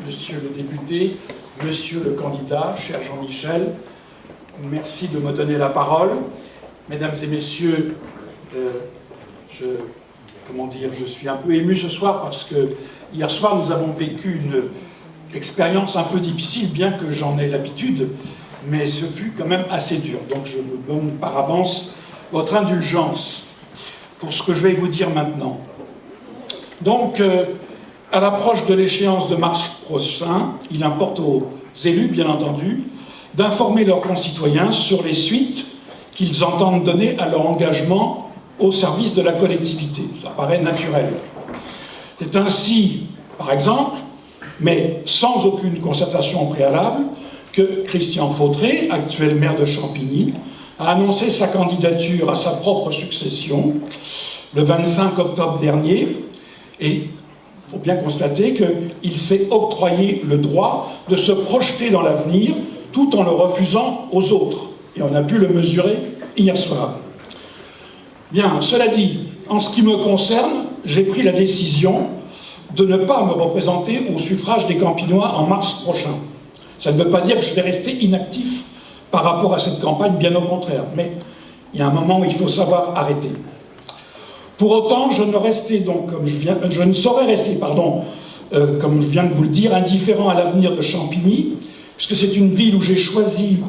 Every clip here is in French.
Monsieur le député, Monsieur le candidat, cher Jean-Michel, merci de me donner la parole. Mesdames et messieurs, je suis un peu ému ce soir parce que hier soir nous avons vécu une expérience un peu difficile, bien que j'en ai l'habitude, mais ce fut quand même assez dur. Donc je vous donne par avance votre indulgence pour ce que je vais vous dire maintenant. Donc, à l'approche de l'échéance de mars prochain, il importe aux élus, bien entendu, d'informer leurs concitoyens sur les suites qu'ils entendent donner à leur engagement au service de la collectivité. Ça paraît naturel. C'est ainsi, par exemple, mais sans aucune concertation préalable, que Christian Fautré, actuel maire de Champigny, a annoncé sa candidature à sa propre succession le 25 octobre dernier, et il faut bien constater qu'il s'est octroyé le droit de se projeter dans l'avenir tout en le refusant aux autres. Et on a pu le mesurer hier soir. Bien, cela dit, en ce qui me concerne, j'ai pris la décision de ne pas me représenter au suffrage des Campinois en mars prochain. Ça ne veut pas dire que je vais rester inactif par rapport à cette campagne, bien au contraire. Mais il y a un moment où il faut savoir arrêter. Pour autant, je ne saurais rester, comme je viens de vous le dire, indifférent à l'avenir de Champigny, puisque c'est une ville où j'ai choisi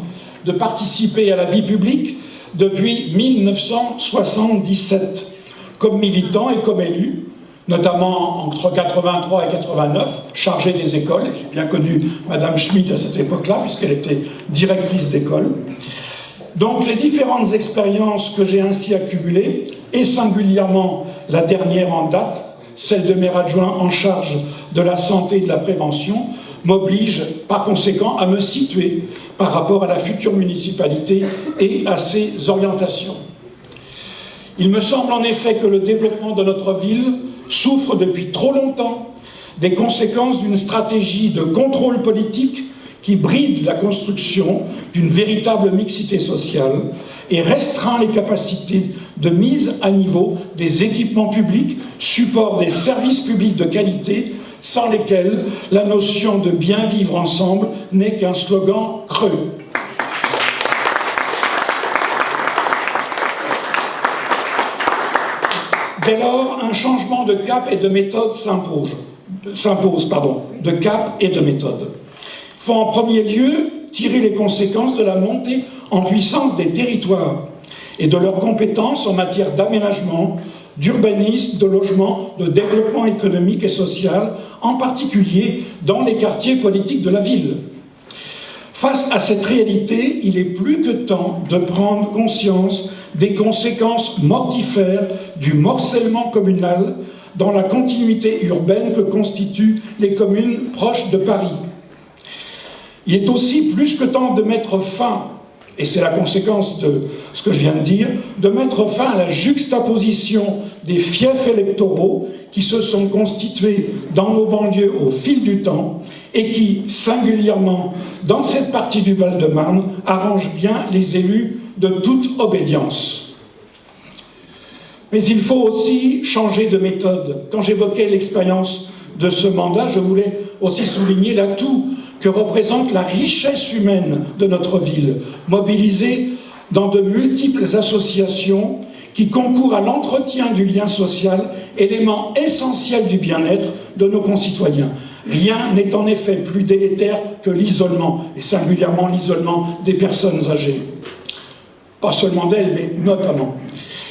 de participer à la vie publique depuis 1977, comme militant et comme élu, notamment entre 83 et 89, chargé des écoles. J'ai bien connu Madame Schmitt à cette époque-là, puisqu'elle était directrice d'école. Donc les différentes expériences que j'ai ainsi accumulées, et singulièrement la dernière en date, celle de maire adjoint en charge de la santé et de la prévention, m'obligent par conséquent à me situer par rapport à la future municipalité et à ses orientations. Il me semble en effet que le développement de notre ville souffre depuis trop longtemps des conséquences d'une stratégie de contrôle politique qui bride la construction d'une véritable mixité sociale et restreint les capacités de mise à niveau des équipements publics, support des services publics de qualité, sans lesquels la notion de bien vivre ensemble n'est qu'un slogan creux. Dès lors, un changement de cap et de méthode s'impose. De cap et de méthode. Il faut en premier lieu tirer les conséquences de la montée en puissance des territoires et de leurs compétences en matière d'aménagement, d'urbanisme, de logement, de développement économique et social, en particulier dans les quartiers politiques de la ville. Face à cette réalité, il est plus que temps de prendre conscience des conséquences mortifères du morcellement communal dans la continuité urbaine que constituent les communes proches de Paris. Il est aussi plus que temps de mettre fin, et c'est la conséquence de ce que je viens de dire, de mettre fin à la juxtaposition des fiefs électoraux qui se sont constitués dans nos banlieues au fil du temps et qui, singulièrement dans cette partie du Val-de-Marne, arrangent bien les élus de toute obédience. Mais il faut aussi changer de méthode. Quand j'évoquais l'expérience de ce mandat, je voulais aussi souligner l'atout que représente la richesse humaine de notre ville, mobilisée dans de multiples associations qui concourent à l'entretien du lien social, élément essentiel du bien-être de nos concitoyens. Rien n'est en effet plus délétère que l'isolement, et singulièrement l'isolement des personnes âgées. Pas seulement d'elles, mais notamment.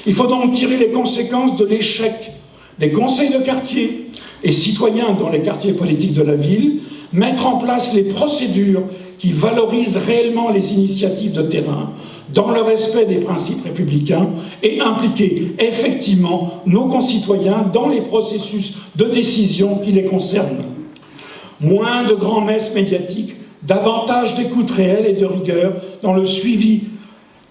Il faut donc tirer les conséquences de l'échec des conseils de quartier et citoyens dans les quartiers politiques de la ville, mettre en place les procédures qui valorisent réellement les initiatives de terrain, dans le respect des principes républicains, et impliquer effectivement nos concitoyens dans les processus de décision qui les concernent. Moins de grands-messes médiatiques, davantage d'écoute réelle et de rigueur dans le suivi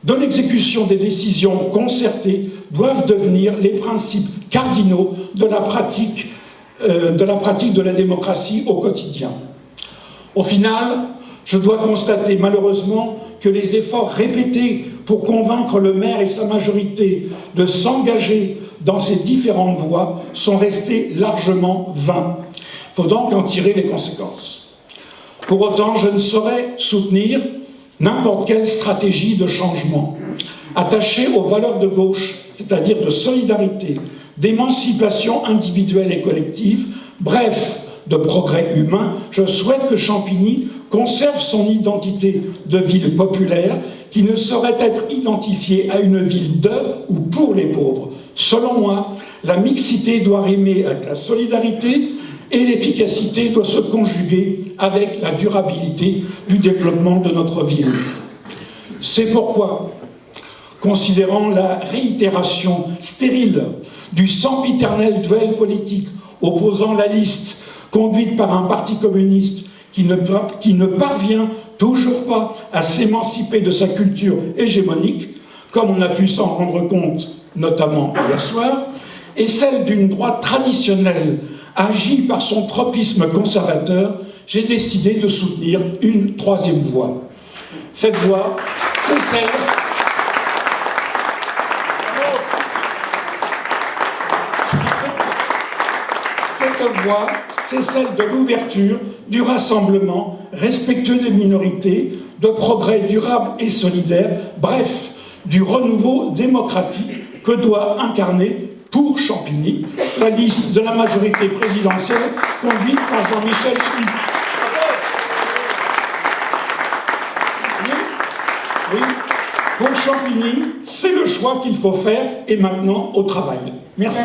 de l'exécution des décisions concertées doivent devenir les principes cardinaux de la pratique de la démocratie au quotidien. Au final, je dois constater malheureusement que les efforts répétés pour convaincre le maire et sa majorité de s'engager dans ces différentes voies sont restés largement vains. Il faut donc en tirer les conséquences. Pour autant, je ne saurais soutenir n'importe quelle stratégie de changement attachée aux valeurs de gauche, c'est-à-dire de solidarité, d'émancipation individuelle et collective, bref, de progrès humain. Je souhaite que Champigny conserve son identité de ville populaire qui ne saurait être identifiée à une ville de ou pour les pauvres. Selon moi, la mixité doit rimer avec la solidarité et l'efficacité doit se conjuguer avec la durabilité du développement de notre ville. C'est pourquoi, considérant la réitération stérile du sempiternel duel politique opposant la liste conduite par un parti communiste qui ne parvient toujours pas à s'émanciper de sa culture hégémonique, comme on a pu s'en rendre compte notamment hier soir, et celle d'une droite traditionnelle agie par son tropisme conservateur, j'ai décidé de soutenir une troisième voie. Cette voie, c'est celle... Cette voie, c'est celle de l'ouverture, du rassemblement, respectueux des minorités, de progrès durable et solidaire, bref, du renouveau démocratique que doit incarner, pour Champigny, la liste de la majorité présidentielle conduite par Jean-Michel Schmitt. Oui, pour Champigny, c'est le choix qu'il faut faire, et maintenant au travail. Merci.